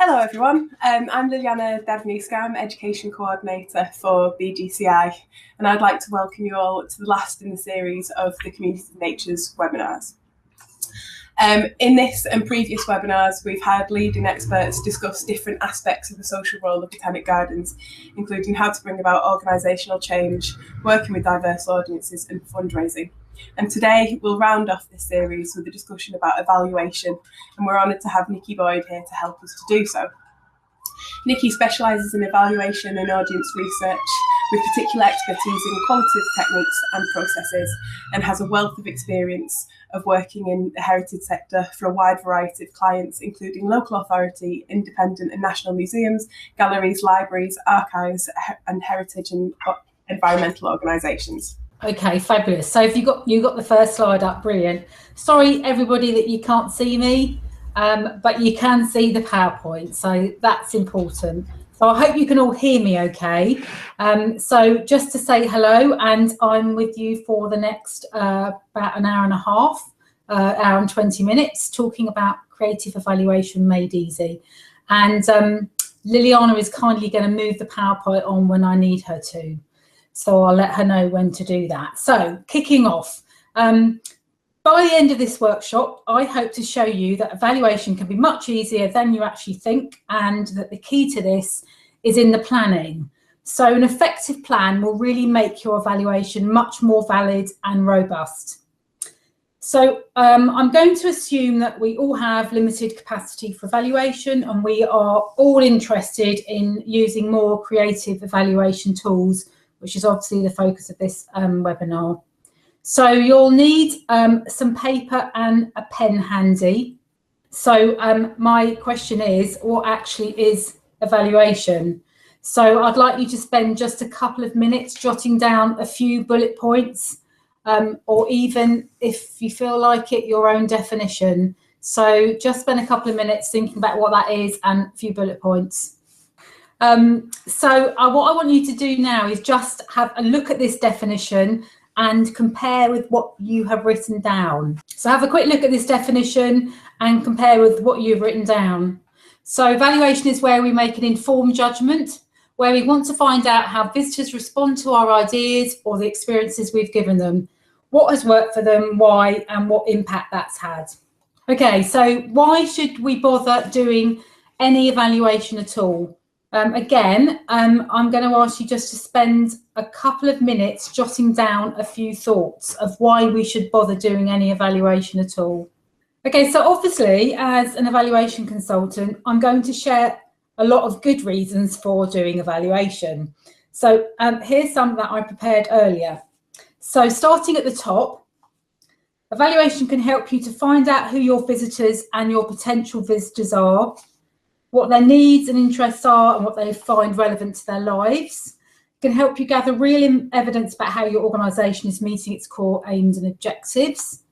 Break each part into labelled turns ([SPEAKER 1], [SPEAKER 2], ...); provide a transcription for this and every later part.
[SPEAKER 1] Hello everyone, I'm Liliana Devniska, I'm Education Coordinator for BGCI, and I'd like to welcome you all to the last in the series of the Community of Nature's webinars. In this and previous webinars, we've had leading experts discuss different aspects of the social role of botanic gardens, including how to bring about organisational change, working with diverse audiences and fundraising. And today we'll round off this series with a discussion about evaluation, and we're honoured to have Nikki Boyd here to help us to do so. Nikki specialises in evaluation and audience research with particular expertise in qualitative techniques and processes, and has a wealth of experience of working in the heritage sector for a wide variety of clients, including local authority, independent and national museums, galleries, libraries, archives, and heritage and environmental organisations.
[SPEAKER 2] Okay, fabulous. So if you got the first slide up, brilliant. Sorry everybody that you can't see me, but you can see the PowerPoint, so that's important. So I hope you can all hear me okay. So just to say hello, and I'm with you for the next about an hour and a half, hour and 20 minutes, talking about creative evaluation made easy. And Liliana is kindly going to move the PowerPoint on when I need her to. So I'll let her know when to do that. So kicking off, by the end of this workshop, I hope to show you that evaluation can be much easier than you actually think, and that the key to this is in the planning. So an effective plan will really make your evaluation much more valid and robust. So I'm going to assume that we all have limited capacity for evaluation, and we are all interested in using more creative evaluation tools, which is obviously the focus of this webinar. So you'll need some paper and a pen handy. So my question is, what actually is evaluation? So I'd like you to spend just a couple of minutes jotting down a few bullet points, or even if you feel like it, your own definition. So just spend a couple of minutes thinking about what that is and a few bullet points. So what I want you to do now is just have a look at this definition and compare with what you have written down. So have a quick look at this definition and compare with what you've written down. So evaluation is where we make an informed judgment, where we want to find out how visitors respond to our ideas or the experiences we've given them, what has worked for them, why, and what impact that's had. Okay, so why should we bother doing any evaluation at all? Again, I'm going to ask you just to spend a couple of minutes jotting down a few thoughts of why we should bother doing any evaluation at all. Okay, so obviously, as an evaluation consultant, I'm going to share a lot of good reasons for doing evaluation. So here's some that I prepared earlier. So starting at the top, evaluation can help you to find out who your visitors and your potential visitors are, what their needs and interests are, and what they find relevant to their lives. It can help you gather real evidence about how your organisation is meeting its core aims and objectives.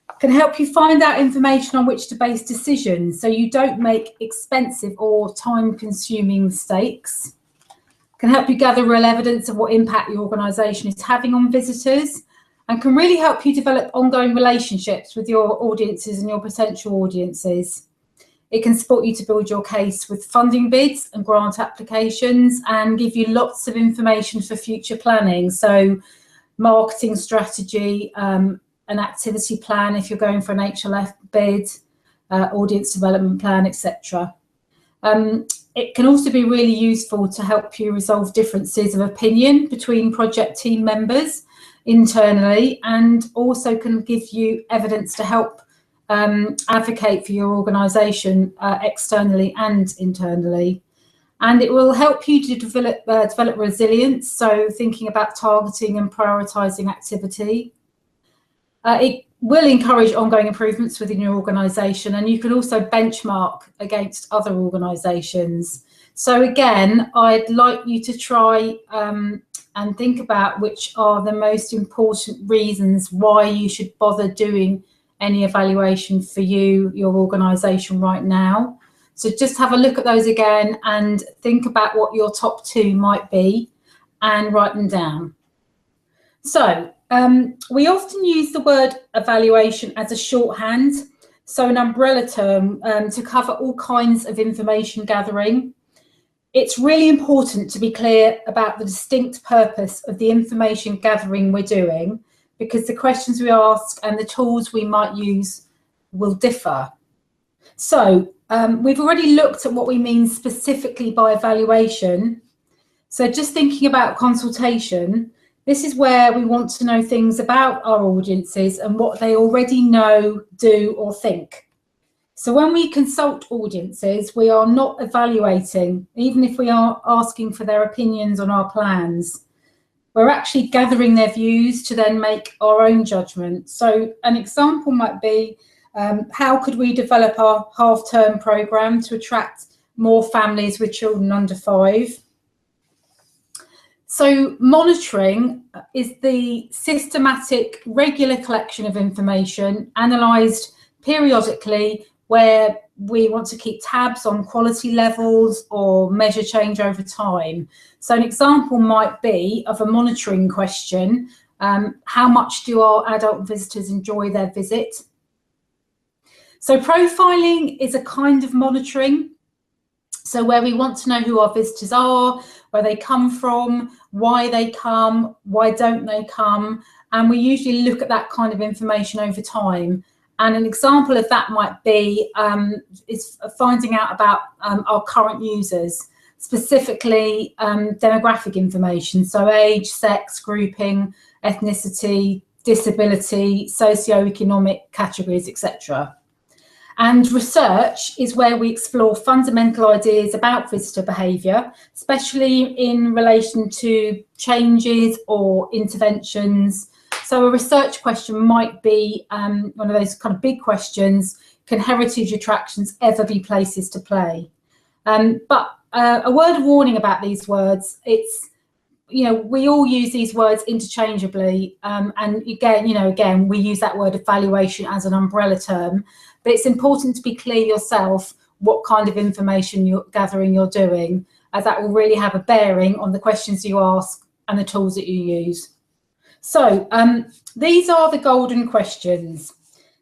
[SPEAKER 2] It can help you find out information on which to base decisions so you don't make expensive or time-consuming mistakes. It can help you gather real evidence of what impact your organisation is having on visitors, and can really help you develop ongoing relationships with your audiences and your potential audiences. It can support you to build your case with funding bids and grant applications, and give you lots of information for future planning. So marketing strategy, an activity plan if you're going for an HLF bid, audience development plan, etc. It can also be really useful to help you resolve differences of opinion between project team members internally, and also can give you evidence to help advocate for your organisation externally and internally. And it will help you to develop resilience, so thinking about targeting and prioritising activity. It will encourage ongoing improvements within your organisation, and you can also benchmark against other organisations. So again, I'd like you to try and think about which are the most important reasons why you should bother doing any evaluation for you, your organisation right now. So just have a look at those again and think about what your top two might be and write them down. So we often use the word evaluation as a shorthand so an umbrella term to cover all kinds of information gathering. It's really important to be clear about the distinct purpose of the information gathering we're doing, because the questions we ask and the tools we might use will differ. So we've already looked at what we mean specifically by evaluation. So just thinking about consultation, this is where we want to know things about our audiences and what they already know, do, or think. So when we consult audiences, we are not evaluating, even if we are asking for their opinions on our plans. We're actually gathering their views to then make our own judgment. So an example might be, how could we develop our half-term programme to attract more families with children under 5? So monitoring is the systematic, regular collection of information analysed periodically, where we want to keep tabs on quality levels or measure change over time. So an example might be of a monitoring question: how much do our adult visitors enjoy their visit? So profiling is a kind of monitoring, so where we want to know who our visitors are, where they come from, why they come, why don't they come, and we usually look at that kind of information over time. And an example of that might be is finding out about our current users, specifically demographic information, so age, sex, grouping, ethnicity, disability, socioeconomic categories, etc. And research is where we explore fundamental ideas about visitor behaviour, especially in relation to changes or interventions. So a research question might be one of those kind of big questions: can heritage attractions ever be places to play? But a word of warning about these words: it's, we all use these words interchangeably, and again, we use that word evaluation as an umbrella term. But it's important to be clear yourself what kind of information you're doing, as that will really have a bearing on the questions you ask and the tools that you use. So these are the golden questions.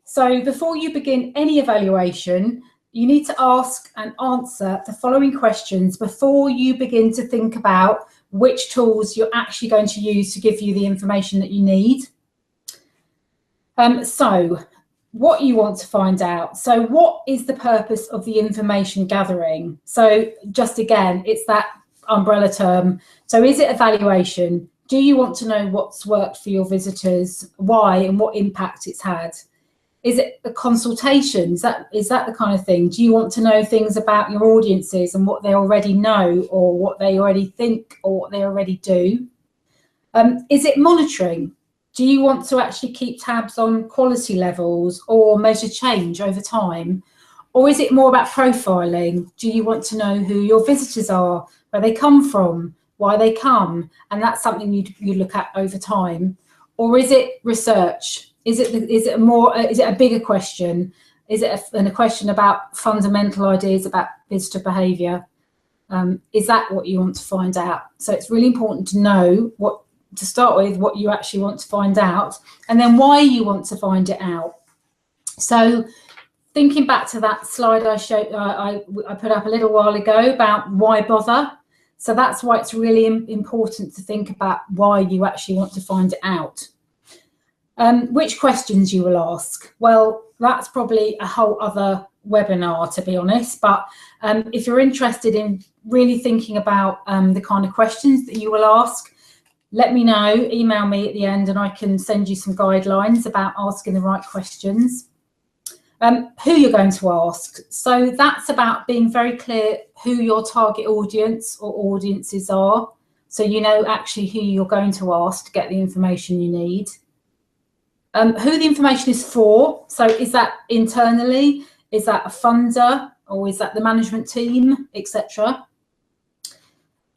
[SPEAKER 2] So before you begin any evaluation, you need to ask and answer the following questions before you begin to think about which tools you're actually going to use to give you the information that you need. So what you want to find out. So what is the purpose of the information gathering? So just again, it's that umbrella term. So is it evaluation? Do you want to know what's worked for your visitors, why, and what impact it's had? Is it a consultation? Is that the kind of thing? Do you want to know things about your audiences and what they already know, or what they already think, or what they already do? Is it monitoring? Do you want to actually keep tabs on quality levels or measure change over time? Or is it more about profiling? Do you want to know who your visitors are, where they come from, why they come, and that's something you look at over time? Or is it research? Is it a bigger question? Is it a question about fundamental ideas about visitor behaviour? Is that what you want to find out? So it's really important to know to start with what you actually want to find out, and then why you want to find it out. So thinking back to that slide I showed, I put up a little while ago about why bother. So that's why it's really important to think about why you actually want to find it out. Which questions you will ask? Well, that's probably a whole other webinar, to be honest. But if you're interested in really thinking about the kind of questions that you will ask, let me know, email me at the end, and I can send you some guidelines about asking the right questions. Who you're going to ask. So that's about being very clear who your target audience or audiences are, so you know actually who you're going to ask to get the information you need. Who the information is for. So is that internally? Is that a funder? Or is that the management team, etc.?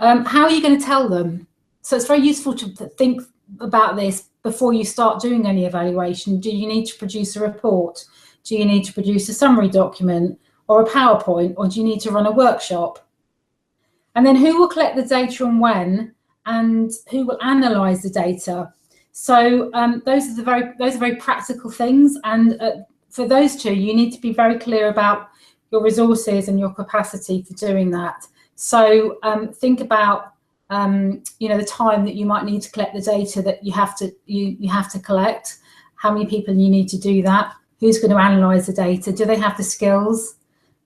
[SPEAKER 2] How are you going to tell them? So it's very useful to think about this before you start doing any evaluation. Do you need to produce a report? Do you need to produce a summary document or a PowerPoint, or do you need to run a workshop? And then who will collect the data and when, and who will analyse the data? So those are very practical things. And for those two, you need to be very clear about your resources and your capacity for doing that. So think about the time that you might need to collect the data that you have to collect, how many people you need to do that, who's going to analyse the data, do they have the skills?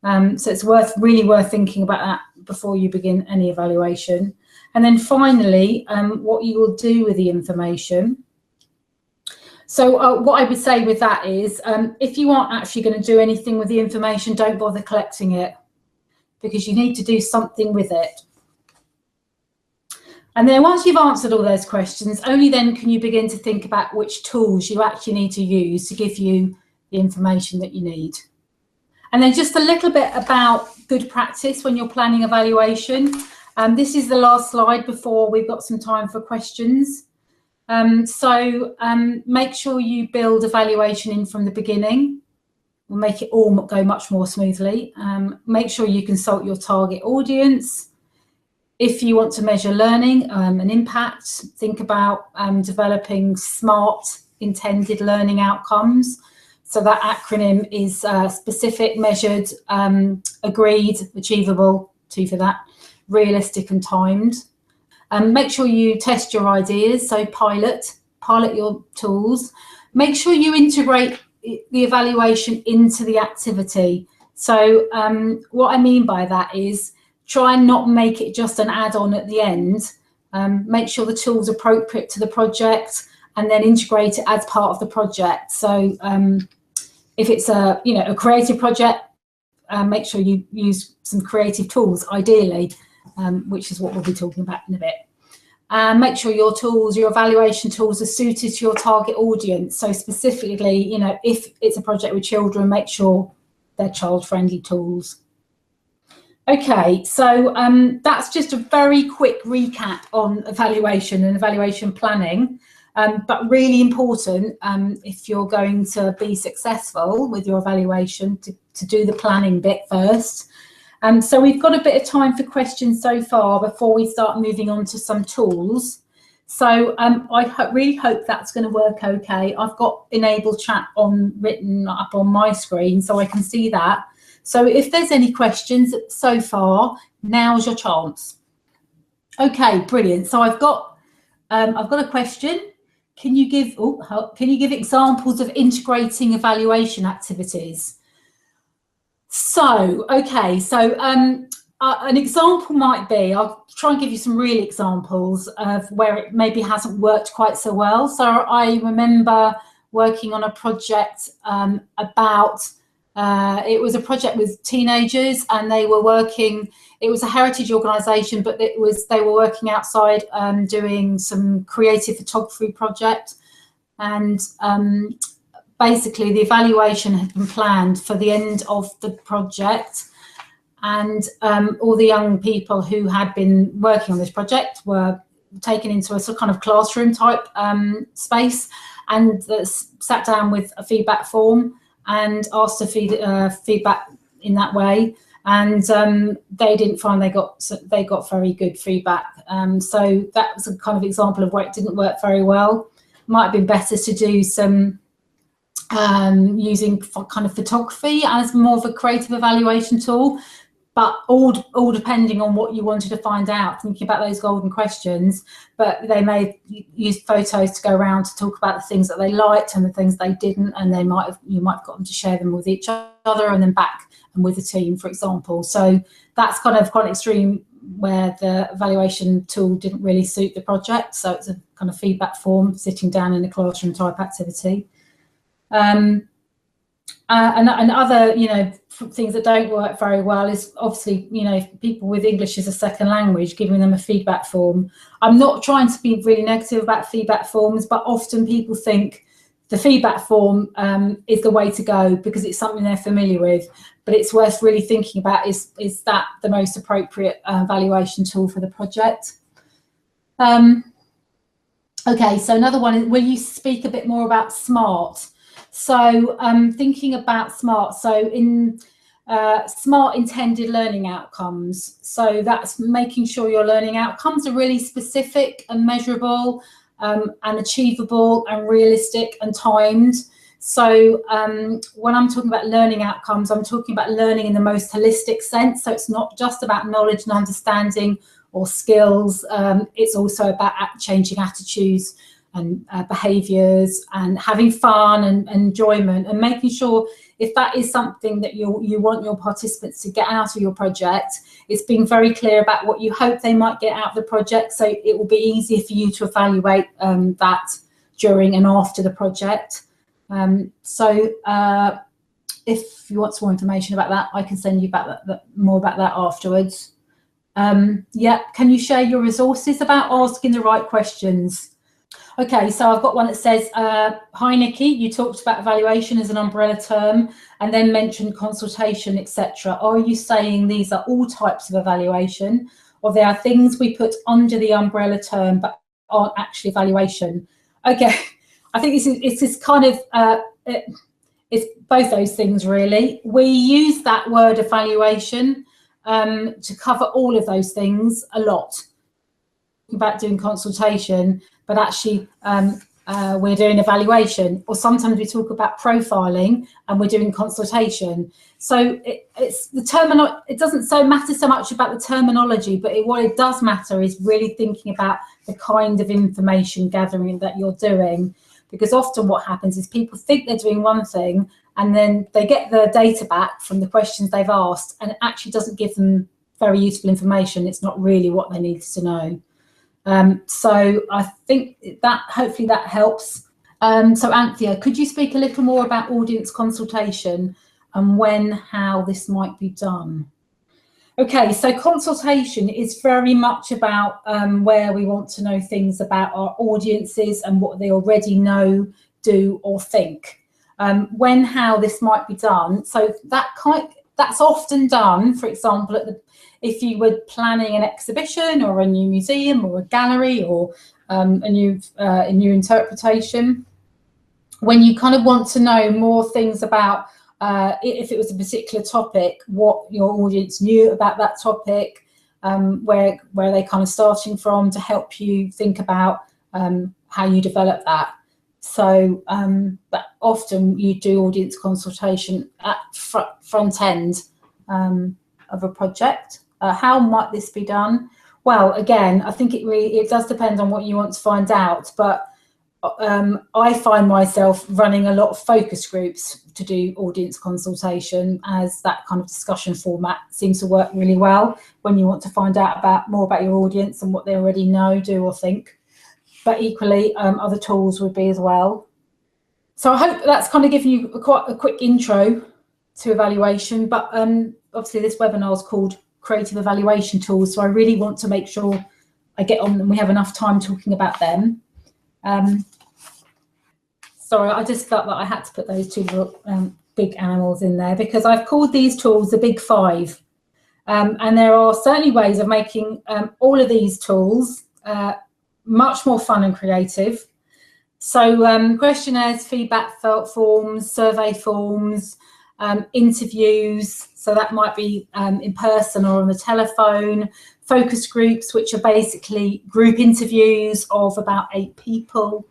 [SPEAKER 2] So it's really worth thinking about that before you begin any evaluation. And then finally, what you will do with the information. So what I would say with that is, if you aren't actually going to do anything with the information, don't bother collecting it, because you need to do something with it. And then once you've answered all those questions, only then can you begin to think about which tools you actually need to use to give you the information that you need. And then just a little bit about good practice when you're planning evaluation. This is the last slide before we've got some time for questions. Make sure you build evaluation in from the beginning. We'll make it all go much more smoothly. Make sure you consult your target audience. If you want to measure learning and impact, think about developing SMART intended learning outcomes. So that acronym is specific, measured, agreed, achievable, 2 for that, realistic and timed. Make sure you test your ideas, so pilot your tools. Make sure you integrate the evaluation into the activity. So what I mean by that is try and not make it just an add-on at the end. Make sure the tool's appropriate to the project and then integrate it as part of the project. So if it's a creative project, make sure you use some creative tools, ideally, which is what we'll be talking about in a bit. Make sure your evaluation tools are suited to your target audience. So specifically, if it's a project with children, make sure they're child-friendly tools. Okay, so that's just a very quick recap on evaluation and evaluation planning, but really important if you're going to be successful with your evaluation to do the planning bit first. So we've got a bit of time for questions so far before we start moving on to some tools. So I really hope that's going to work okay. I've got enable chat written up on my screen so I can see that. So if there's any questions so far, now's your chance. Okay, brilliant. So I've got a question. Can you give examples of integrating evaluation activities? So, okay, so an example might be, I'll try and give you some real examples of where it maybe hasn't worked quite so well. So I remember working on a project it was a project with teenagers, and they were working, it was a heritage organisation, but they were working outside doing some creative photography project. And basically the evaluation had been planned for the end of the project, and all the young people who had been working on this project were taken into a sort of kind of classroom type space, and sat down with a feedback form and asked to feedback in that way, and they didn't find they got very good feedback. So that was a kind of example of where it didn't work very well. Might have been better to do some using kind of photography as more of a creative evaluation tool, but all depending on what you wanted to find out, thinking about those golden questions. But they may use photos to go around to talk about the things that they liked and the things they didn't, and you might have got them to share them with each other and then back and with the team, for example. So that's kind of quite extreme, where the evaluation tool didn't really suit the project. So it's a kind of feedback form, sitting down in a classroom type activity. And other, things that don't work very well is obviously, people with English as a second language, giving them a feedback form. I'm not trying to be really negative about feedback forms, but often people think the feedback form is the way to go because it's something they're familiar with. But it's worth really thinking about, is that the most appropriate evaluation tool for the project? Okay, so another one is, will you speak a bit more about SMART? So thinking about SMART, so in SMART intended learning outcomes. So that's making sure your learning outcomes are really specific and measurable and achievable and realistic and timed. So when I'm talking about learning outcomes, I'm talking about learning in the most holistic sense. So it's not just about knowledge and understanding or skills. It's also about changing attitudes and behaviours and having fun and enjoyment, and making sure if that is something that you want your participants to get out of your project, it's being very clear about what you hope they might get out of the project, so it will be easier for you to evaluate that during and after the project. If you want some more information about that, I can send you back more about that afterwards. Yeah, can you share your resources about asking the right questions? Okay, so I've got one that says, hi Nikki, you talked about evaluation as an umbrella term and then mentioned consultation, etc. Are you saying these are all types of evaluation, or there are things we put under the umbrella term but aren't actually evaluation? Okay, I think it's this kind of, it's both those things really. We use that word evaluation to cover all of those things a lot. About doing consultation, but actually we're doing evaluation, or sometimes we talk about profiling and we're doing consultation. So it's the terminology. It doesn't matter so much about the terminology, but what it does matter is really thinking about the kind of information gathering that you're doing, because often what happens is people think they're doing one thing and then they get the data back from the questions they've asked and it actually doesn't give them very useful information. It's not really what they need to know. So I think that hopefully that helps. So Anthea, could you speak a little more about audience consultation and when, how this might be done? Okay, so consultation is very much about where we want to know things about our audiences and what they already know, do or think. When, how this might be done. So that's often done, for example, if you were planning an exhibition or a new museum or a gallery or a new interpretation, when you kind of want to know more things about, if it was a particular topic, what your audience knew about that topic, where they kind of starting from to help you think about how you develop that. So but often you do audience consultation at front end of a project. How might this be done? Well, again, I think it does depend on what you want to find out, but I find myself running a lot of focus groups to do audience consultation, as that kind of discussion format seems to work really well when you want to find out more about your audience and what they already know, do or think. But equally, other tools would be as well. So I hope that's kind of given you quite a quick intro to evaluation, but obviously this webinar is called Creative Evaluation Tools, so I really want to make sure I get on and we have enough time talking about them. Sorry, I just felt that I had to put those two little, big animals in there because I've called these tools the Big Five. And there are certainly ways of making all of these tools much more fun and creative. So questionnaires, feedback forms, survey forms, interviews, so that might be in person or on the telephone, focus groups, which are basically group interviews of about 8 people,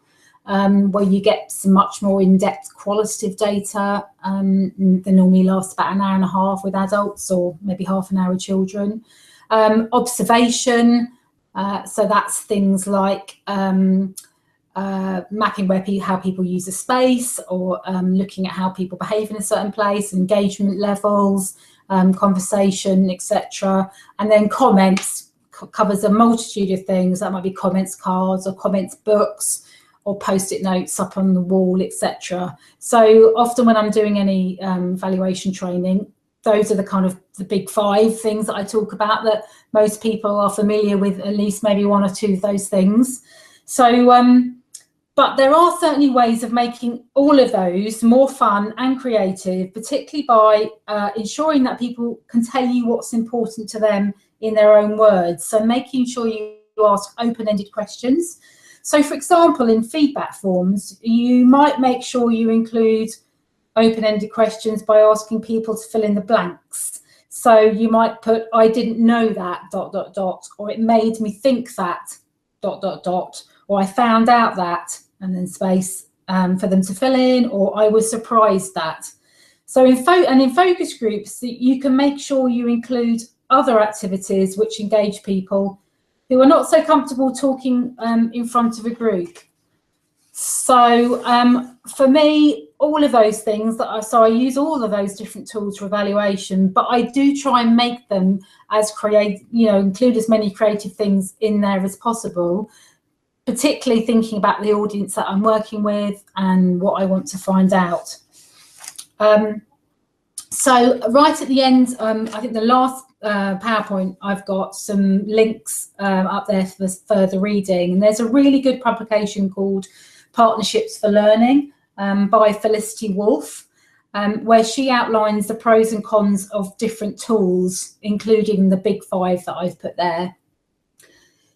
[SPEAKER 2] where you get some much more in-depth qualitative data. They normally last about an hour and a half with adults or maybe half an hour with children. Observation, so that's things like mapping how people use a space, or looking at how people behave in a certain place, engagement levels, conversation, etc. And then comments covers a multitude of things. That might be comments cards or comments books or post-it notes up on the wall, etc. So often when I'm doing any evaluation training, those are the kind of the Big Five things that I talk about, that most people are familiar with at least maybe 1 or 2 of those things. So but there are certainly ways of making all of those more fun and creative, particularly by ensuring that people can tell you what's important to them in their own words. So making sure you ask open-ended questions. So for example, in feedback forms, you might make sure you include open-ended questions by asking people to fill in the blanks. So you might put, I didn't know that, ... or it made me think that, ... or I found out that, and then space, for them to fill in, or I was surprised that. So in focus groups, you can make sure you include other activities which engage people who are not so comfortable talking in front of a group. So for me, all of those things so I use all of those different tools for evaluation, but I do try and make them as include as many creative things in there as possible, particularly thinking about the audience that I'm working with and what I want to find out. So right at the end, I think the last PowerPoint, I've got some links up there for further reading. And there's a really good publication called Partnerships for Learning by Felicity Wolf, where she outlines the pros and cons of different tools, including the big 5 that I've put there.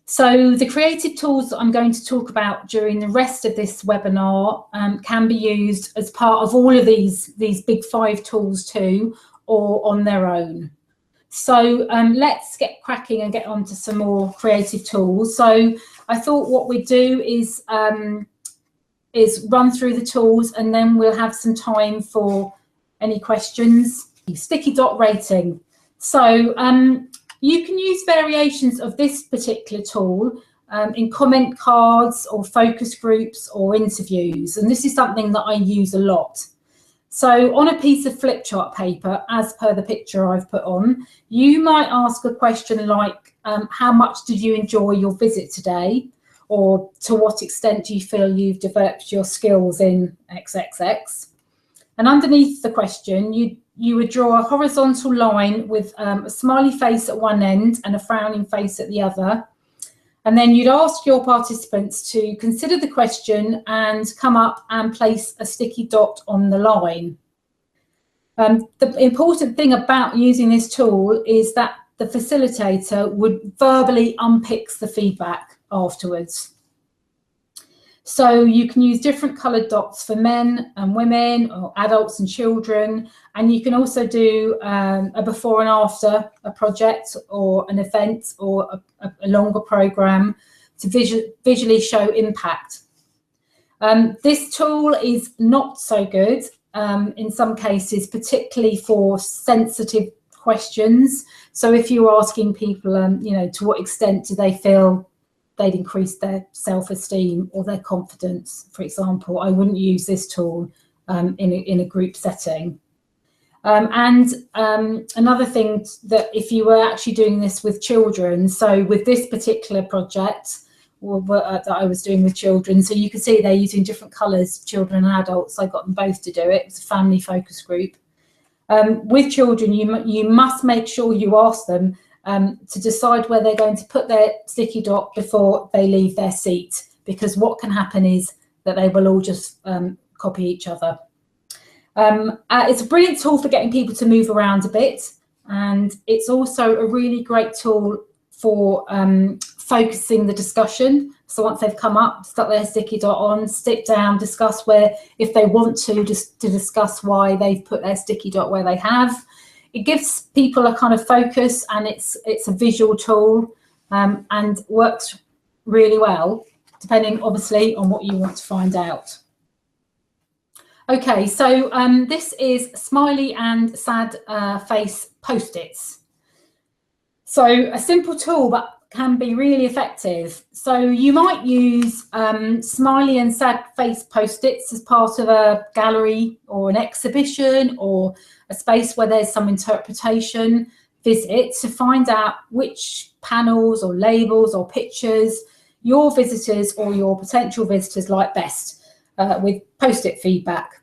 [SPEAKER 2] So the creative tools that I'm going to talk about during the rest of this webinar can be used as part of all of these big 5 tools too, or on their own. So let's get cracking and get on to some more creative tools. So I thought what we'd do is run through the tools, and then we'll have some time for any questions. Sticky dot rating. So you can use variations of this particular tool in comment cards or focus groups or interviews, and this is something that I use a lot. So on a piece of flip chart paper, as per the picture I've put on, you might ask a question like, how much did you enjoy your visit today? Or to what extent do you feel you've developed your skills in XXX? And underneath the question, you would draw a horizontal line with a smiley face at one end and a frowning face at the other. And then you'd ask your participants to consider the question and come up and place a sticky dot on the line. The important thing about using this tool is that the facilitator would verbally unpick the feedback afterwards. So you can use different coloured dots for men and women, or adults and children, and you can also do a before and after a project or an event or a longer programme to visually show impact. This tool is not so good in some cases, particularly for sensitive questions. So if you're asking people, to what extent do they feel they'd increase their self-esteem or their confidence, for example, I wouldn't use this tool in a group setting. Another thing that if you were actually doing this with children, so with this particular project that I was doing with children, so you can see they're using different colours, children and adults. I got them both to do it. It was a family focus group. With children, you must make sure you ask them to decide where they're going to put their sticky dot before they leave their seat, because what can happen is that they will all just copy each other. It's a brilliant tool for getting people to move around a bit, and it's also a really great tool for focusing the discussion. So once they've come up, stuck their sticky dot on, sit down, discuss where, if they want to, just to discuss why they've put their sticky dot where they have. It gives people a kind of focus, and it's a visual tool and works really well, depending obviously on what you want to find out. Okay, so this is smiley and sad face post-its. So a simple tool, but can be really effective. So you might use smiley and sad face post-its as part of a gallery or an exhibition or a space where there's some interpretation visit to find out which panels or labels or pictures your visitors or your potential visitors like best with post-it feedback.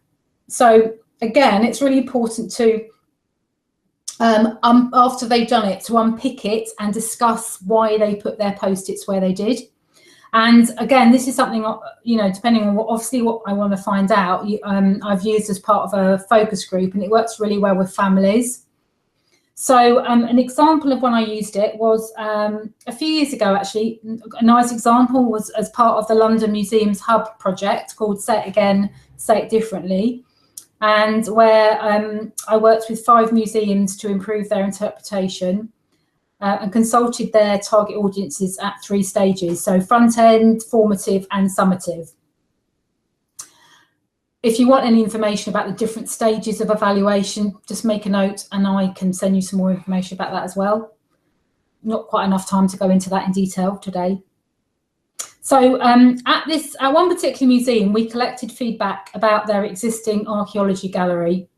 [SPEAKER 2] So again, it's really important to after they've done it, to unpick it and discuss why they put their post-its where they did. And again, this is something, depending on what I want to find out, I've used as part of a focus group, and it works really well with families. So an example of when I used it was a few years ago, actually. A nice example was as part of the London Museums Hub project called Say It Again, Say It Differently, and where I worked with 5 museums to improve their interpretation and consulted their target audiences at 3 stages, so front end, formative and summative. If you want any information about the different stages of evaluation, just make a note and I can send you some more information about that as well. Not quite enough time to go into that in detail today. So at one particular museum, we collected feedback about their existing archaeology gallery.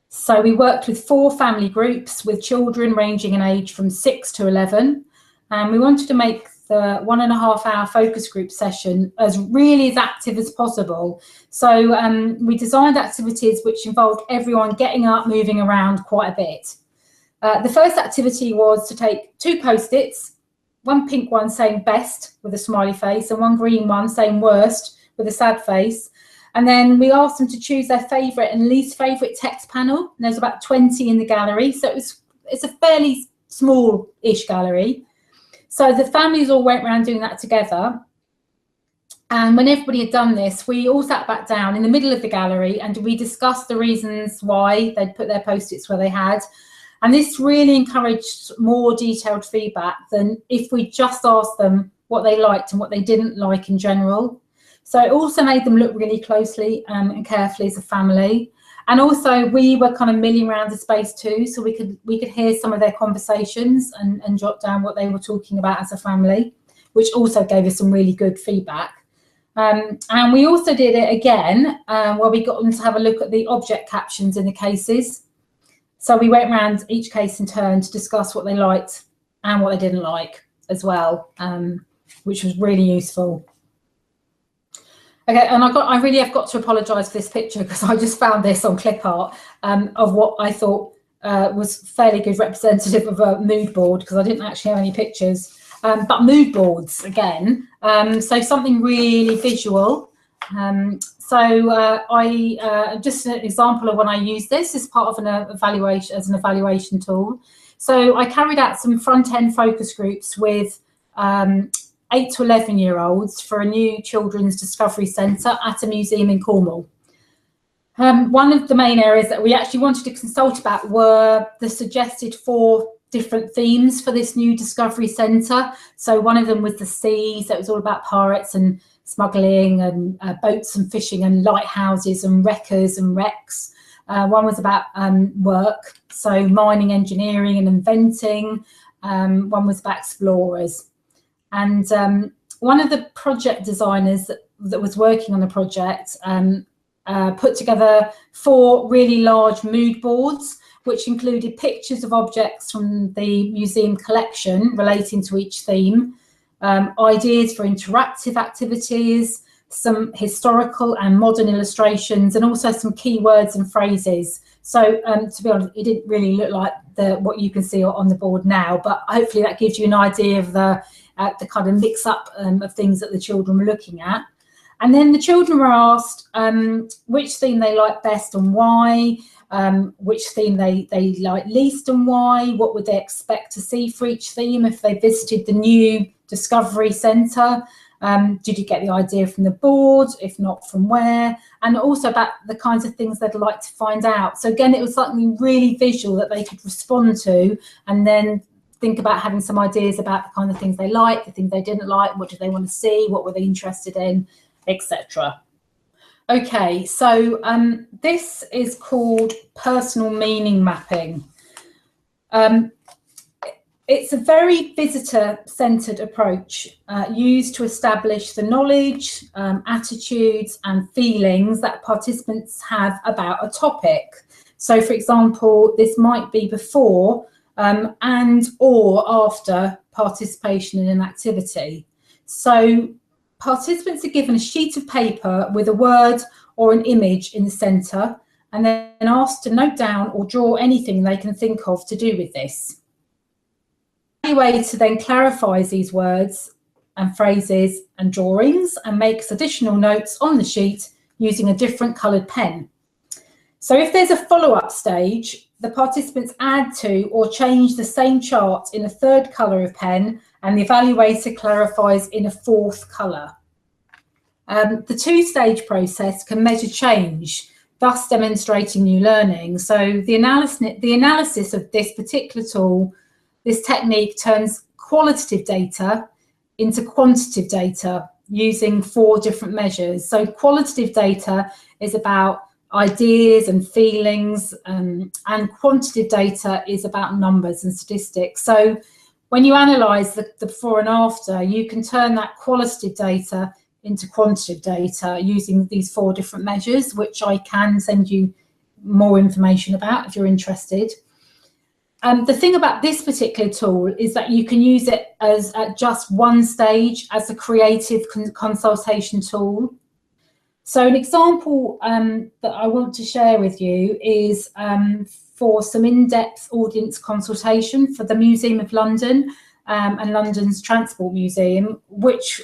[SPEAKER 2] So we worked with 4 family groups with children ranging in age from 6 to 11. And we wanted to make the 1.5-hour focus group session as active as possible. So we designed activities which involved everyone getting up, moving around quite a bit. The first activity was to take 2 Post-its, one pink one saying best with a smiley face and one green one saying worst with a sad face. And then we asked them to choose their favourite and least favourite text panel. And there's about 20 in the gallery. So it's a fairly small-ish gallery. So the families all went around doing that together. And when everybody had done this, we all sat back down in the middle of the gallery and we discussed the reasons why they'd put their Post-its where they had. And this really encouraged more detailed feedback than if we just asked them what they liked and what they didn't like in general. So it also made them look really closely and carefully as a family. And also we were kind of milling around the space too, so we could hear some of their conversations and jot down what they were talking about as a family, which also gave us some really good feedback. And we also did it again where we got them to have a look at the object captions in the cases. So we went around each case in turn to discuss what they liked and what they didn't like as well, which was really useful. Okay, and I really have got to apologise for this picture because I just found this on ClipArt of what I thought was fairly good representative of a mood board, because I didn't actually have any pictures. But mood boards again, so something really visual. Just an example of when I use this as part of an evaluation tool. So I carried out some front-end focus groups with 8 to 11-year-olds for a new children's discovery centre at a museum in Cornwall. One of the main areas that we actually wanted to consult about were the suggested 4 different themes for this new discovery centre. So one of them was the sea, so it was all about pirates and smuggling and boats and fishing and lighthouses and wreckers and wrecks. One was about work, so mining, engineering and inventing. One was about explorers. And one of the project designers that was working on the project put together 4 really large mood boards, which included pictures of objects from the museum collection relating to each theme, ideas for interactive activities, some historical and modern illustrations, and also some keywords and phrases. So to be honest, it didn't really look like what you can see on the board now, but hopefully that gives you an idea of the kind of mix up of things that the children were looking at. And then the children were asked which theme they liked best and why, which theme they liked least and why, what would they expect to see for each theme if they visited the new Discovery Centre. Did you get the idea from the board? If not, from where? And also about the kinds of things they'd like to find out. So again, it was something really visual that they could respond to and then think about having some ideas about the kind of things they liked, the things they didn't like, what did they want to see, what were they interested in, etc. Okay, so this is called personal meaning mapping. It's a very visitor-centred approach used to establish the knowledge, attitudes and feelings that participants have about a topic. So, for example, this might be before and or after participation in an activity. So participants are given a sheet of paper with a word or an image in the centre and then asked to note down or draw anything they can think of to do with this. The evaluator then clarifies these words and phrases and drawings and makes additional notes on the sheet using a different coloured pen. So if there's a follow-up stage, the participants add to or change the same chart in a 3rd colour of pen and the evaluator clarifies in a 4th colour. The 2-stage process can measure change, thus demonstrating new learning. So the analysis of this particular tool, this technique turns qualitative data into quantitative data using 4 different measures. So qualitative data is about ideas and feelings, and quantitative data is about numbers and statistics. So when you analyse the before and after, you can turn that qualitative data into quantitative data using these 4 different measures, which I can send you more information about if you're interested. The thing about this particular tool is that you can use it as at just one stage as a creative consultation tool. So an example that I want to share with you is for some in-depth audience consultation for the Museum of London and London's Transport Museum, which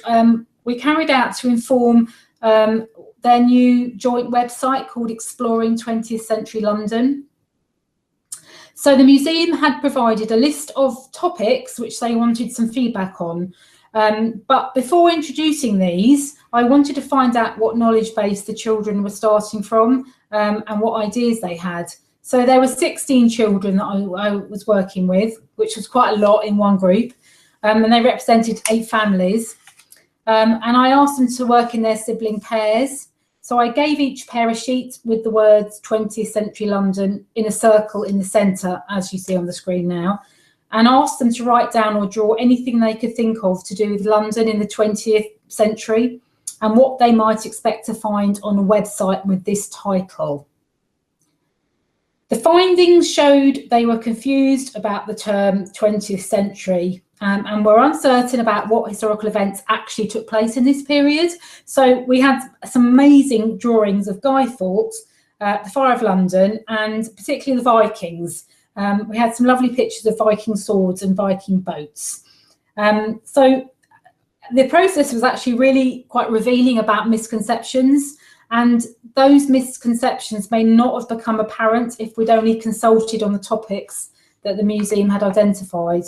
[SPEAKER 2] we carried out to inform their new joint website called Exploring 20th Century London. So the museum had provided a list of topics which they wanted some feedback on. But before introducing these, I wanted to find out what knowledge base the children were starting from and what ideas they had. So there were 16 children that I was working with, which was quite a lot in one group, and they represented 8 families. And I asked them to work in their sibling pairs. So I gave each pair a sheet with the words 20th Century London in a circle in the centre, as you see on the screen now, and asked them to write down or draw anything they could think of to do with London in the 20th century and what they might expect to find on a website with this title. The findings showed they were confused about the term 20th century and were uncertain about what historical events actually took place in this period. So we had some amazing drawings of Guy Fawkes, the Fire of London, and particularly the Vikings. We had some lovely pictures of Viking swords and Viking boats. So the process was actually really quite revealing about misconceptions, and those misconceptions may not have become apparent if we'd only consulted on the topics that the museum had identified.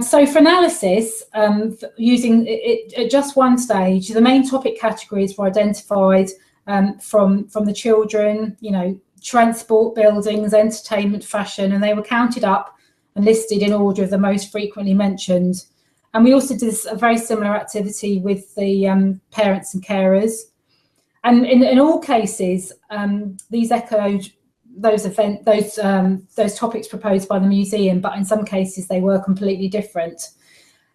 [SPEAKER 2] So for analysis, using it at just one stage, the main topic categories were identified from the children, you know, transport, buildings, entertainment, fashion, and they were counted up and listed in order of the most frequently mentioned. And we also did a very similar activity with the parents and carers. And in all cases, these echoed those topics proposed by the museum, but in some cases they were completely different.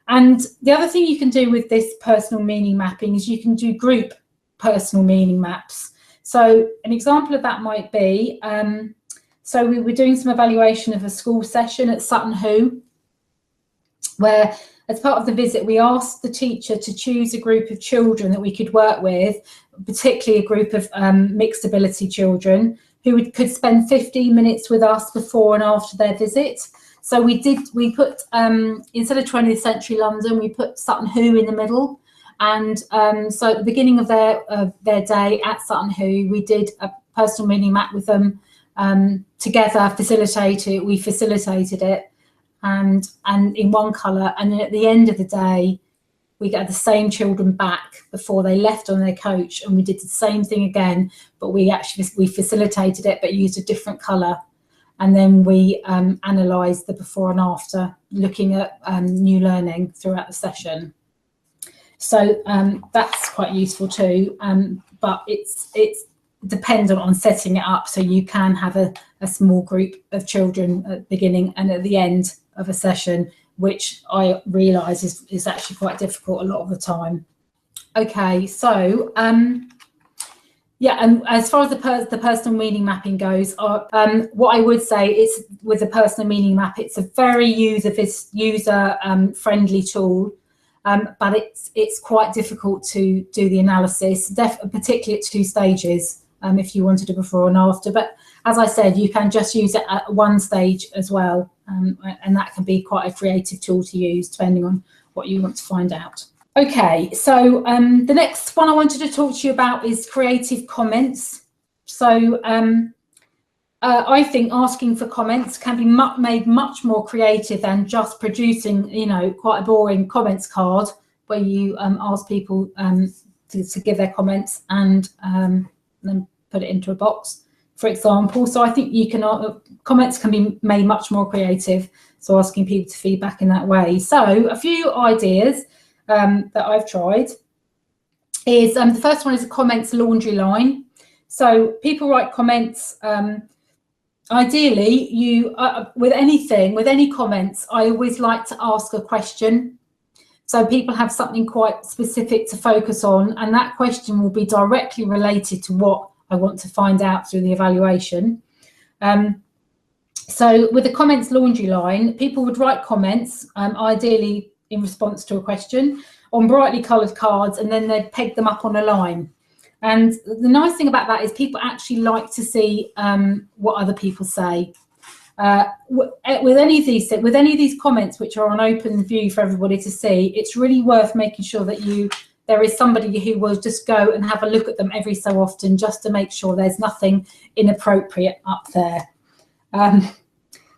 [SPEAKER 2] And the other thing you can do with this personal meaning mapping is you can do group personal meaning maps. So an example of that might be, so we were doing some evaluation of a school session at Sutton Hoo, where as part of the visit, we asked the teacher to choose a group of children that we could work with, particularly a group of mixed ability children who could spend 15 minutes with us before and after their visit. So we put, instead of 20th century London, we put Sutton Hoo in the middle. And so at the beginning of their day at Sutton Hoo, we did a personal meaning map with them together, we facilitated it and in one colour. And then at the end of the day, we got the same children back before they left on their coach, and we did the same thing again, but we facilitated it but used a different colour. And then we analysed the before and after, looking at new learning throughout the session. So that's quite useful too, but it's dependent on setting it up so you can have a small group of children at the beginning and at the end of a session, which I realise is actually quite difficult a lot of the time. Okay, so yeah, and as far as the personal meaning mapping goes, what I would say is with the personal meaning map, it's a very user friendly tool. But it's quite difficult to do the analysis, particularly at 2 stages, if you wanted a before and after. But as I said, you can just use it at one stage as well, and that can be quite a creative tool to use depending on what you want to find out. Okay, so the next one I wanted to talk to you about is creative comments. So I think asking for comments can be made much more creative than just producing, you know, quite a boring comments card where you ask people to give their comments and then put it into a box, for example. So I think you can comments can be made much more creative. So asking people to feedback in that way. So a few ideas that I've tried. is the first one is a comments laundry line. So people write comments. Ideally, you with any comments, I always like to ask a question. So people have something quite specific to focus on, and that question will be directly related to what I want to find out through the evaluation. So with the comments laundry line, people would write comments, ideally in response to a question, on brightly coloured cards, and then they'd peg them up on a line. And the nice thing about that is people actually like to see what other people say. With any of these comments, which are on open view for everybody to see, it's really worth making sure that there is somebody who will just go and have a look at them every so often, just to make sure there's nothing inappropriate up there.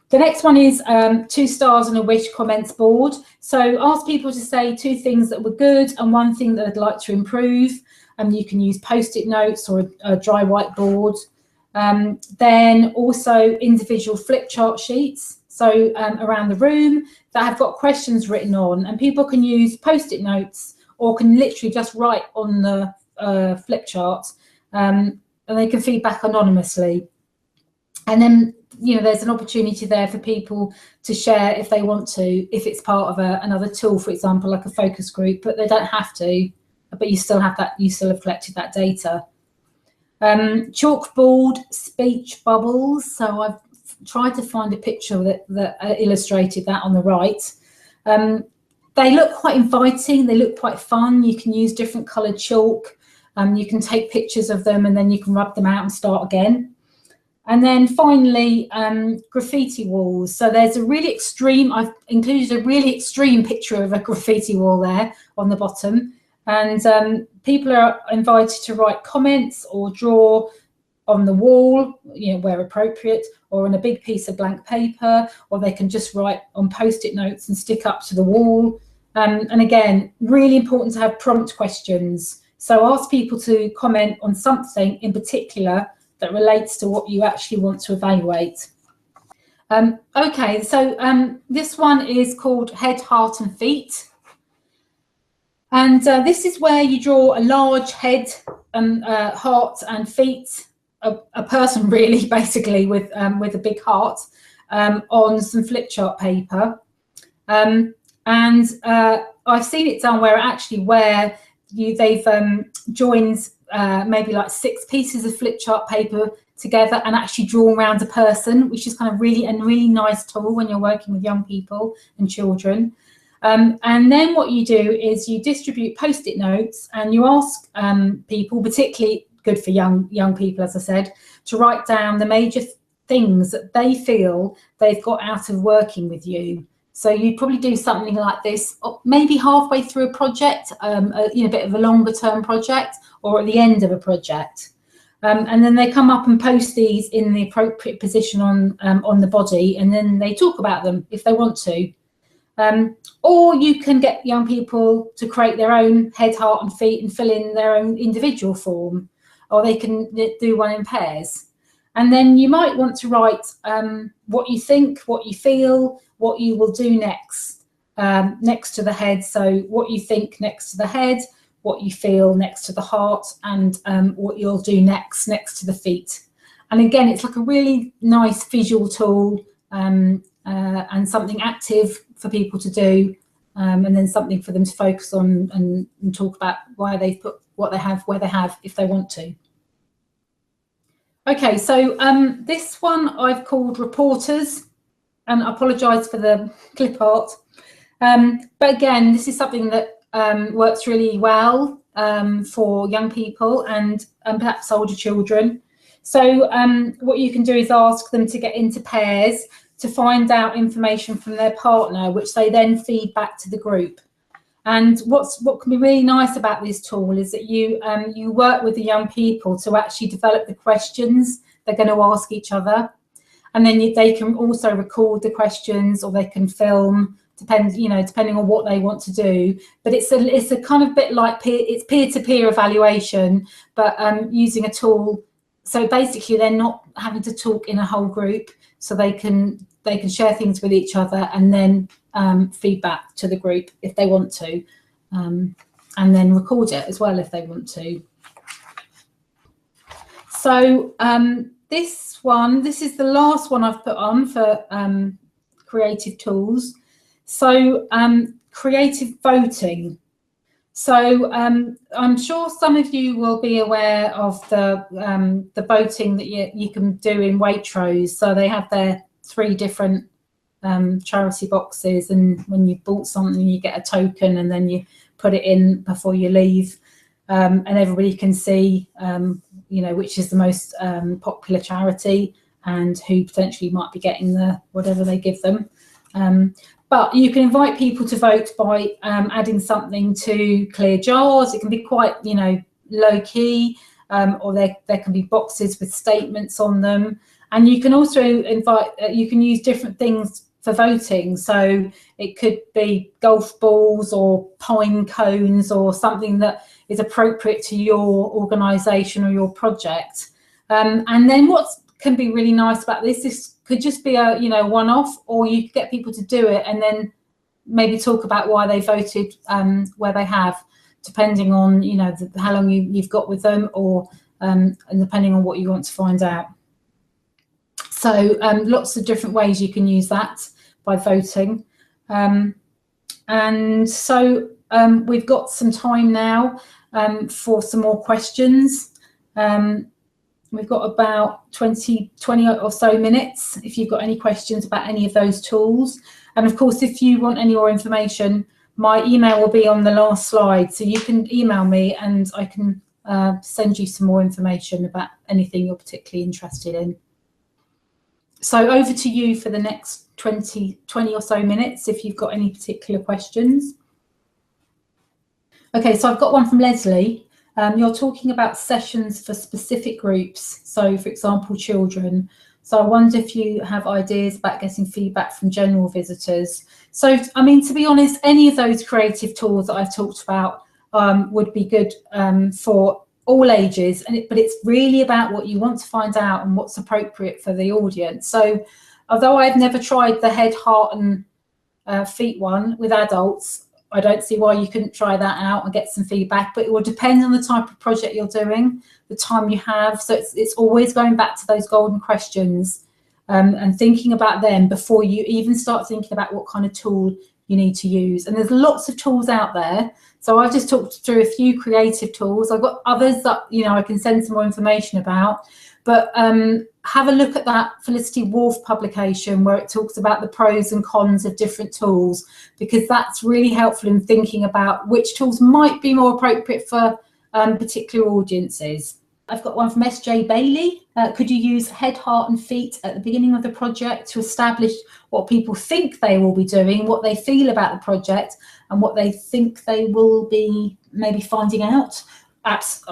[SPEAKER 2] The next one is 2 stars and a wish comments board. So ask people to say 2 things that were good and 1 thing that they'd like to improve. You can use post-it notes or a dry whiteboard. Then also individual flip chart sheets, so around the room, that have got questions written on, and people can use post-it notes or can literally just write on the flip chart, and they can feedback anonymously. And then, there's an opportunity there for people to share if they want to, if it's part of another tool, for example, like a focus group, but they don't have to, but you still have collected that data. Chalkboard speech bubbles. So I've tried to find a picture that illustrated that on the right. They look quite inviting. They look quite fun. You can use different coloured chalk. You can take pictures of them and then you can rub them out and start again. And then finally, graffiti walls. So there's I've included a really extreme picture of a graffiti wall there on the bottom. And people are invited to write comments or draw on the wall, where appropriate, or on a big piece of blank paper, or they can just write on post-it notes and stick up to the wall. And again, really important to have prompt questions. So ask people to comment on something in particular that relates to what you actually want to evaluate. Okay, so this one is called Head, Heart and Feet. And this is where you draw a large head and heart and feet, a person really, basically, with a big heart, on some flip chart paper. And I've seen it done where they've joined maybe like 6 pieces of flip chart paper together and actually draw around a person, which is kind of really nice tool when you're working with young people and children. And then what you do is you distribute post-it notes and you ask people, particularly good for young people, as I said, to write down the major things that they feel they've got out of working with you. So you'd probably do something like this, maybe halfway through a project, a bit of a longer term project, or at the end of a project. And then they come up and post these in the appropriate position on the body, and then they talk about them if they want to. Or you can get young people to create their own head, heart and feet and fill in their own individual form, or they can do one in pairs. And then you might want to write what you think, what you feel, what you will do next to the head. So what you think next to the head, what you feel next to the heart, and what you'll do next to the feet. And again, it's like a really nice visual tool and something active for people to do, and then something for them to focus on and talk about why they've put what they have where they have if they want to. Okay, so this one I've called Reporters, and I apologise for the clip art. But again, this is something that works really well for young people and perhaps older children. So what you can do is ask them to get into pairs to find out information from their partner, which they then feed back to the group. And what can be really nice about this tool is that you work with the young people to actually develop the questions they're going to ask each other. And then they can also record the questions, or they can film, depending on what they want to do. But it's a kind of bit like peer-to-peer evaluation, but using a tool. So basically, they're not having to talk in a whole group, so they can share things with each other and then feedback to the group if they want to. and then record it as well if they want to. So this is the last one I've put on for creative tools. So creative voting. So I'm sure some of you will be aware of the voting that you can do in Waitrose. So they have their 3 different charity boxes, and when you bought something you get a token and then you put it in before you leave, and everybody can see you know, which is the most popular charity and who potentially might be getting the whatever they give them. But you can invite people to vote by adding something to clear jars. It can be quite, you know, low key, or there can be boxes with statements on them. And you can also invite, you can use different things for voting. So it could be golf balls or pine cones or something that is appropriate to your organisation or your project. And then what can be really nice about this could just be a, you know, one-off, or you could get people to do it and then maybe talk about why they voted where they have, depending on, you know, how long you've got with them, or and depending on what you want to find out. So lots of different ways you can use that by voting. And so we've got some time now for some more questions. We've got about 20 or so minutes if you've got any questions about any of those tools. And of course, if you want any more information, my email will be on the last slide. So you can email me and I can send you some more information about anything you're particularly interested in. So over to you for the next 20 or so minutes if you've got any particular questions. Okay, so I've got one from Leslie. You're talking about sessions for specific groups, so for example, children. So I wonder if you have ideas about getting feedback from general visitors. So, I mean, to be honest, any of those creative tools that I've talked about would be good for all ages, but it's really about what you want to find out and what's appropriate for the audience. So although I've never tried the head, heart and feet one with adults, I don't see why you couldn't try that out and get some feedback, but it will depend on the type of project you're doing, the time you have. So it's always going back to those golden questions and thinking about them before you even start thinking about what kind of tool you need to use. And there's lots of tools out there. So I've just talked through a few creative tools. I've got others that, you know, I can send some more information about, but have a look at that Felicity Wolf publication where it talks about the pros and cons of different tools, because that's really helpful in thinking about which tools might be more appropriate for particular audiences. I've got one from SJ Bailey. Could you use head, heart and feet at the beginning of the project to establish what people think they will be doing, what they feel about the project and what they think they will be maybe finding out?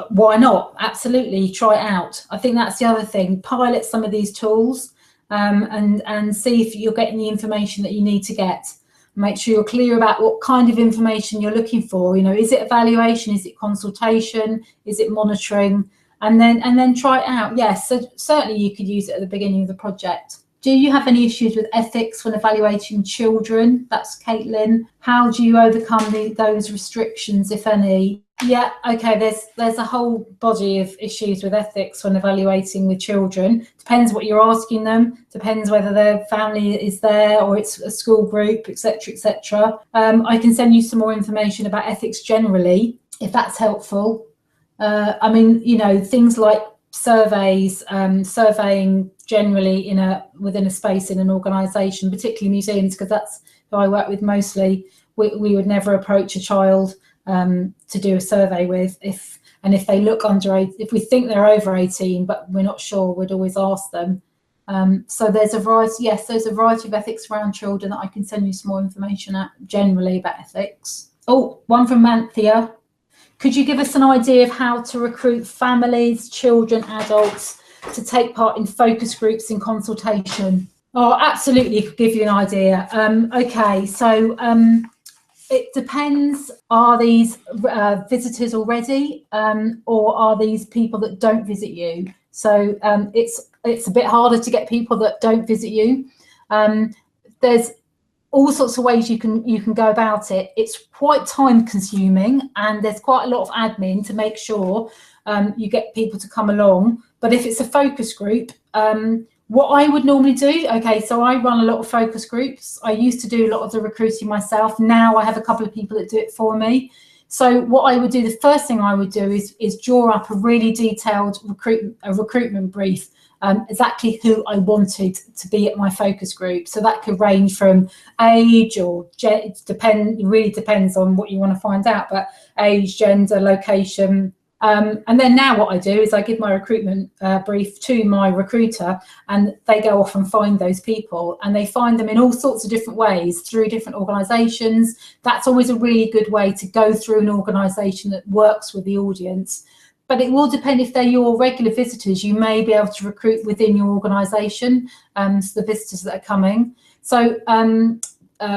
[SPEAKER 2] Why not? Absolutely, try it out. I think that's the other thing. Pilot some of these tools and see if you're getting the information that you need to get. Make sure you're clear about what kind of information you're looking for. You know, is it evaluation? Is it consultation? Is it monitoring? And then try it out. Yes, so certainly you could use it at the beginning of the project. Do you have any issues with ethics when evaluating children? That's Caitlin. How do you overcome those restrictions, if any? Yeah, okay, there's a whole body of issues with ethics when evaluating with children. Depends what you're asking them, depends whether their family is there or it's a school group, etc., etc. I can send you some more information about ethics generally, if that's helpful. I mean, you know, things like surveys, surveying generally within a space in an organisation, particularly museums, because that's who I work with mostly. We would never approach a child to do a survey with if they look under 18, if we think they're over 18 but we're not sure, we'd always ask them. So there's a variety, yes, there's a variety of ethics around children that I can send you some more information at generally about ethics. Oh, one from Manthea. Could you give us an idea of how to recruit families, children, adults to take part in focus groups in consultation? Oh, absolutely, could give you an idea. Okay, so it depends. Are these visitors already, or are these people that don't visit you? So it's a bit harder to get people that don't visit you. There's all sorts of ways you can go about it. It's quite time consuming, and there's quite a lot of admin to make sure you get people to come along. But if it's a focus group, what I would normally do, okay, so I run a lot of focus groups. I used to do a lot of the recruiting myself. Now I have a couple of people that do it for me. So what I would do, the first thing I would do is draw up a really detailed recruitment brief, exactly who I wanted to be at my focus group. So that could range from age or it really depends on what you want to find out, but age, gender, location. And then now what I do is I give my recruitment brief to my recruiter, and they go off and find those people, and they find them in all sorts of different ways through different organisations. That's always a really good way to go through an organisation that works with the audience. But it will depend. If they're your regular visitors, you may be able to recruit within your organisation, so the visitors that are coming. So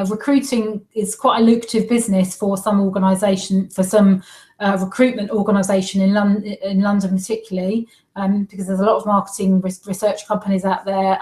[SPEAKER 2] recruiting is quite a lucrative business for some organisation, for some recruitment organisation in London particularly, because there's a lot of marketing research companies out there,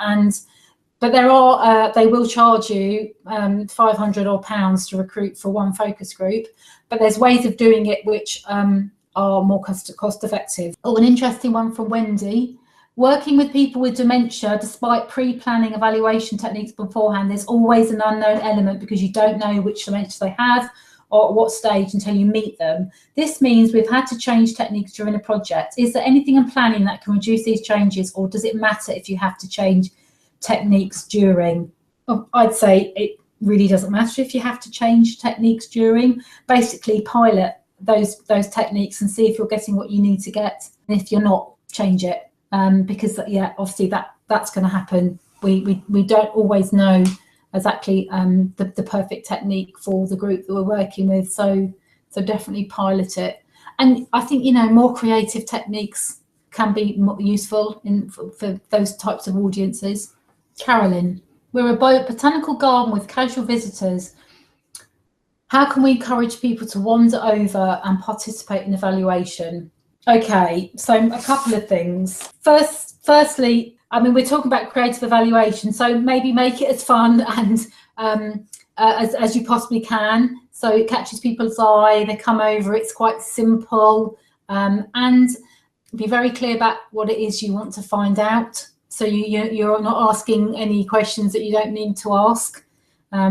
[SPEAKER 2] but there are they will charge you £500 odd to recruit for one focus group. But there's ways of doing it which are more cost effective. Oh, an interesting one from Wendy. Working with people with dementia, despite pre-planning evaluation techniques beforehand, there's always an unknown element because you don't know which dementia they have or at what stage until you meet them. This means we've had to change techniques during a project. Is there anything in planning that can reduce these changes, or does it matter if you have to change techniques during? Oh, I'd say it really doesn't matter if you have to change techniques during. Basically, pilot those techniques and see if you're getting what you need to get. And if you're not, change it. Because yeah, obviously that's going to happen. We don't always know exactly the perfect technique for the group that we're working with. So definitely pilot it. And I think, you know, more creative techniques can be more useful for those types of audiences. Carolyn, we're a botanical garden with casual visitors. How can we encourage people to wander over and participate in evaluation? Okay, so a couple of things. Firstly, I mean, we're talking about creative evaluation, so maybe make it as fun and as you possibly can, so it catches people's eye, they come over, it's quite simple, and be very clear about what it is you want to find out. So you're not asking any questions that you don't need to ask.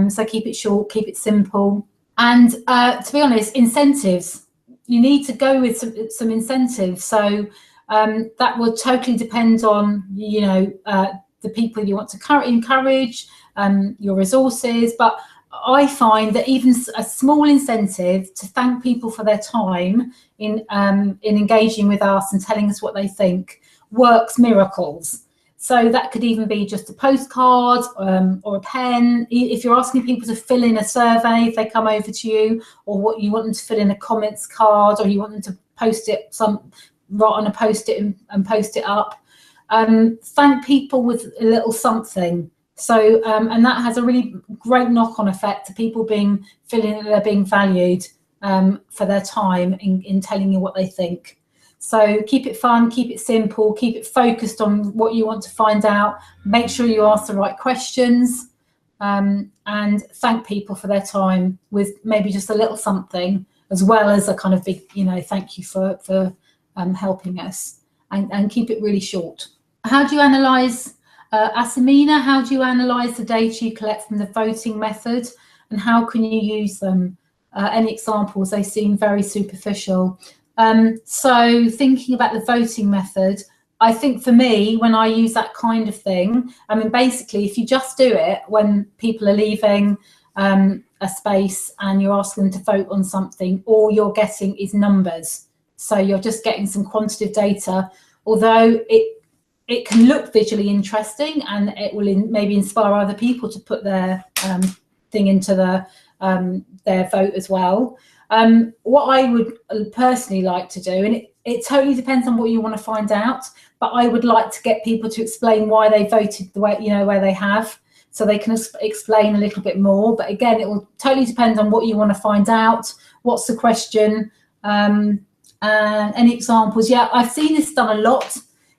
[SPEAKER 2] So keep it short, keep it simple. And to be honest, incentives. You need to go with some incentives. So that will totally depend on, you know, the people you want to encourage, your resources. But I find that even a small incentive to thank people for their time in engaging with us and telling us what they think works miracles. So that could even be just a postcard or a pen. If you're asking people to fill in a survey, if they come over to you, or what you want them to fill in a comments card, or you want them to post it, write on a post-it and post it up. Thank people with a little something. So and that has a really great knock-on effect to people feeling that they're being valued for their time in telling you what they think. So keep it fun, keep it simple, keep it focused on what you want to find out. Make sure you ask the right questions, and thank people for their time with maybe just a little something, as well as a kind of big, you know, thank you for helping us, and keep it really short. How do you analyse, Asamina, how do you analyse the data you collect from the voting method, and how can you use them? Any examples? They seem very superficial. So thinking about the voting method, I think for me, when I use that kind of thing, I mean, basically, if you just do it when people are leaving a space and you're asking them to vote on something, all you're getting is numbers. So you're just getting some quantitative data, although it can look visually interesting and it will maybe inspire other people to put their thing into their vote as well. What I would personally like to do, and it totally depends on what you want to find out, but I would like to get people to explain why they voted the way, you know, where they have, so they can explain a little bit more. But again, it will totally depend on what you want to find out. What's the question? And any examples? Yeah, I've seen this done a lot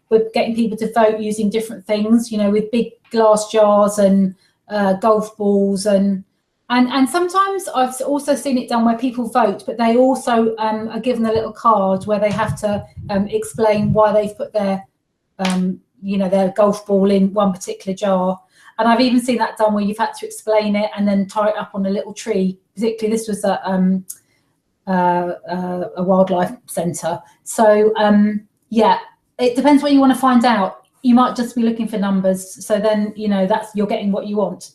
[SPEAKER 2] with getting people to vote using different things, you know, with big glass jars and golf balls and And sometimes I've also seen it done where people vote, but they also are given a little card where they have to explain why they've put their, their golf ball in one particular jar. And I've even seen that done where you've had to explain it and then tie it up on a little tree. Particularly, this was a wildlife centre. So yeah, it depends what you want to find out. You might just be looking for numbers. So then you're getting what you want.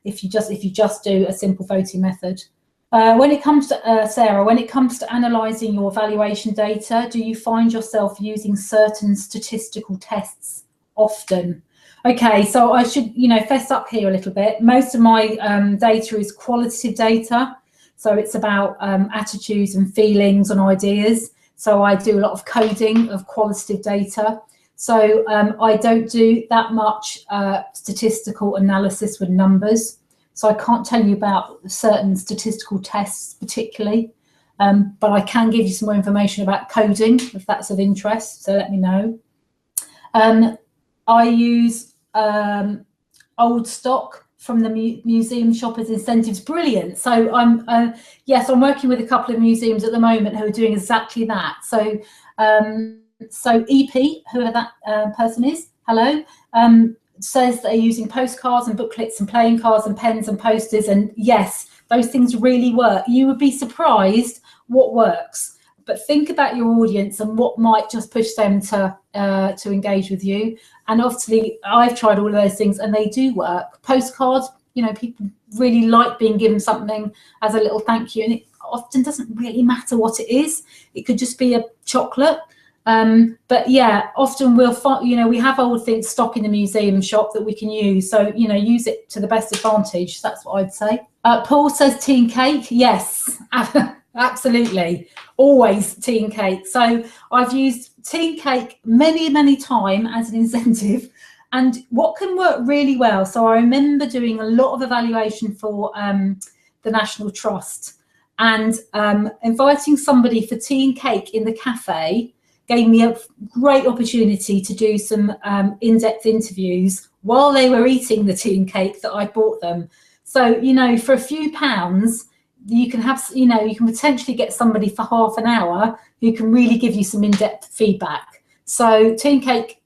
[SPEAKER 2] If you just do a simple voting method. When it comes to Sarah, when it comes to analysing your evaluation data, do you find yourself using certain statistical tests often? Okay, so I should fess up here a little bit. Most of my data is qualitative data, so it's about attitudes and feelings and ideas. So I do a lot of coding of qualitative data. So I don't do that much statistical analysis with numbers. So I can't tell you about certain statistical tests particularly, but I can give you some more information about coding if that's of interest, so let me know. I use old stock from the museum shoppers incentives. Brilliant. So I'm working with a couple of museums at the moment who are doing exactly that. So so EP, whoever that person is, hello, says they're using postcards and booklets and playing cards and pens and posters, and yes, those things really work. You would be surprised what works, but think about your audience and what might just push them to engage with you. And obviously I've tried all of those things and they do work. Postcards, people really like being given something as a little thank you, and it often doesn't really matter what it is. It could just be a chocolate. But yeah, often we'll find, we have old things stock in the museum shop that we can use. So, use it to the best advantage. That's what I'd say. Paul says tea and cake. Yes, absolutely. Always tea and cake. So I've used tea and cake many, many times as an incentive. And what can work really well. So I remember doing a lot of evaluation for the National Trust, and inviting somebody for tea and cake in the cafe gave me a great opportunity to do some in-depth interviews while they were eating the tea and cake that I bought them. So, for a few pounds, you can have, you can potentially get somebody for half an hour who can really give you some in-depth feedback. So tea and cake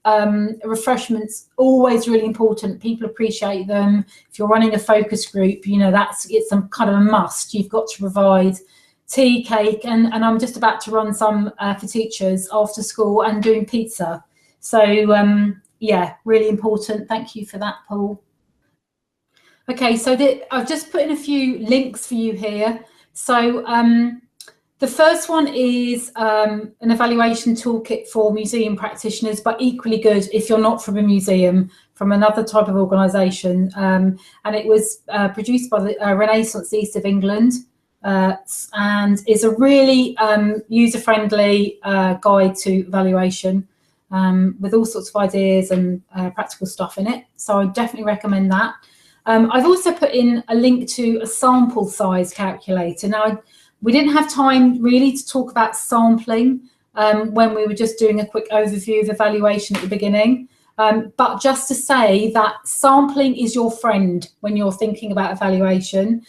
[SPEAKER 2] refreshments, always really important. People appreciate them. If you're running a focus group, it's some kind of a must. You've got to provide tea, cake, and I'm just about to run some for teachers after school and doing pizza. So yeah, really important. Thank you for that, Paul. Okay, so I've just put in a few links for you here. So the first one is an evaluation toolkit for museum practitioners, but equally good if you're not from a museum, from another type of organisation. And it was produced by the Renaissance East of England. And is a really user-friendly guide to evaluation with all sorts of ideas and practical stuff in it. So I definitely recommend that. I've also put in a link to a sample size calculator. Now, we didn't have time really to talk about sampling when we were just doing a quick overview of evaluation at the beginning. But just to say that sampling is your friend when you're thinking about evaluation.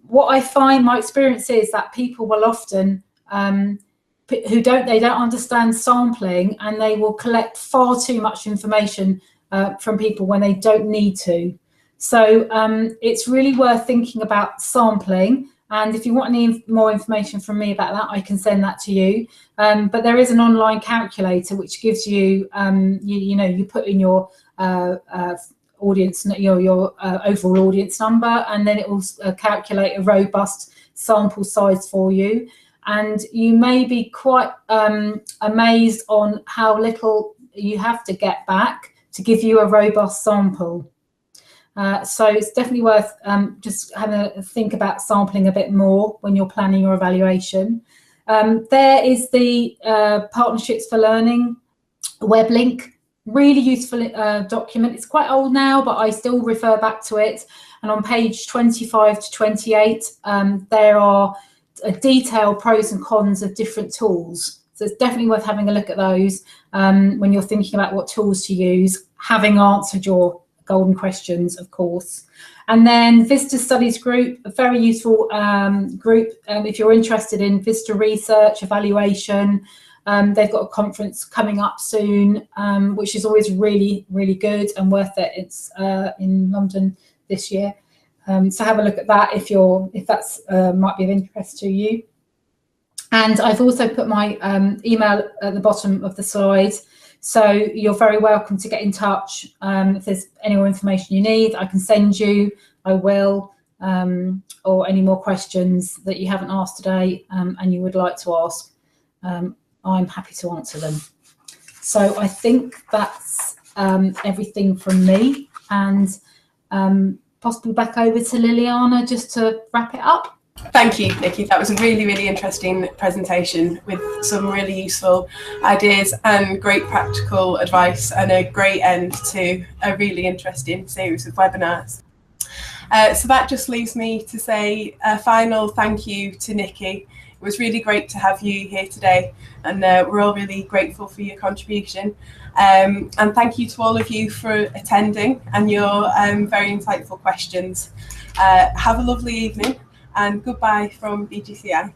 [SPEAKER 2] What I find, my experience is that people will often they don't understand sampling, and they will collect far too much information from people when they don't need to. So it's really worth thinking about sampling. And if you want any more information from me about that, I can send that to you. But there is an online calculator which gives you, you put in your audience, your overall audience number, and then it will calculate a robust sample size for you. And you may be quite amazed on how little you have to get back to give you a robust sample. So it's definitely worth just having a think about sampling a bit more when you're planning your evaluation. There is the Partnerships for Learning web link. Really useful document. It's quite old now, but I still refer back to it. And on page 25 to 28, there are detailed pros and cons of different tools. So it's definitely worth having a look at those when you're thinking about what tools to use, having answered your golden questions, of course. And then Vista Studies Group, a very useful group if you're interested in Vista research, evaluation. They've got a conference coming up soon, which is always really, really good and worth it. It's in London this year. So have a look at that if that's might be of interest to you. And I've also put my email at the bottom of the slide. So you're very welcome to get in touch. If there's any more information you need, I can send you, I will, or any more questions that you haven't asked today and you would like to ask, I'm happy to answer them. So I think that's everything from me, and possibly back over to Liliana just to wrap it up.
[SPEAKER 1] Thank you, Nikki. That was a really, really interesting presentation with some really useful ideas and great practical advice, and a great end to a really interesting series of webinars. So that just leaves me to say a final thank you to Nikki. It was really great to have you here today, and we're all really grateful for your contribution. And thank you to all of you for attending and your very insightful questions. Have a lovely evening, and goodbye from BGCI.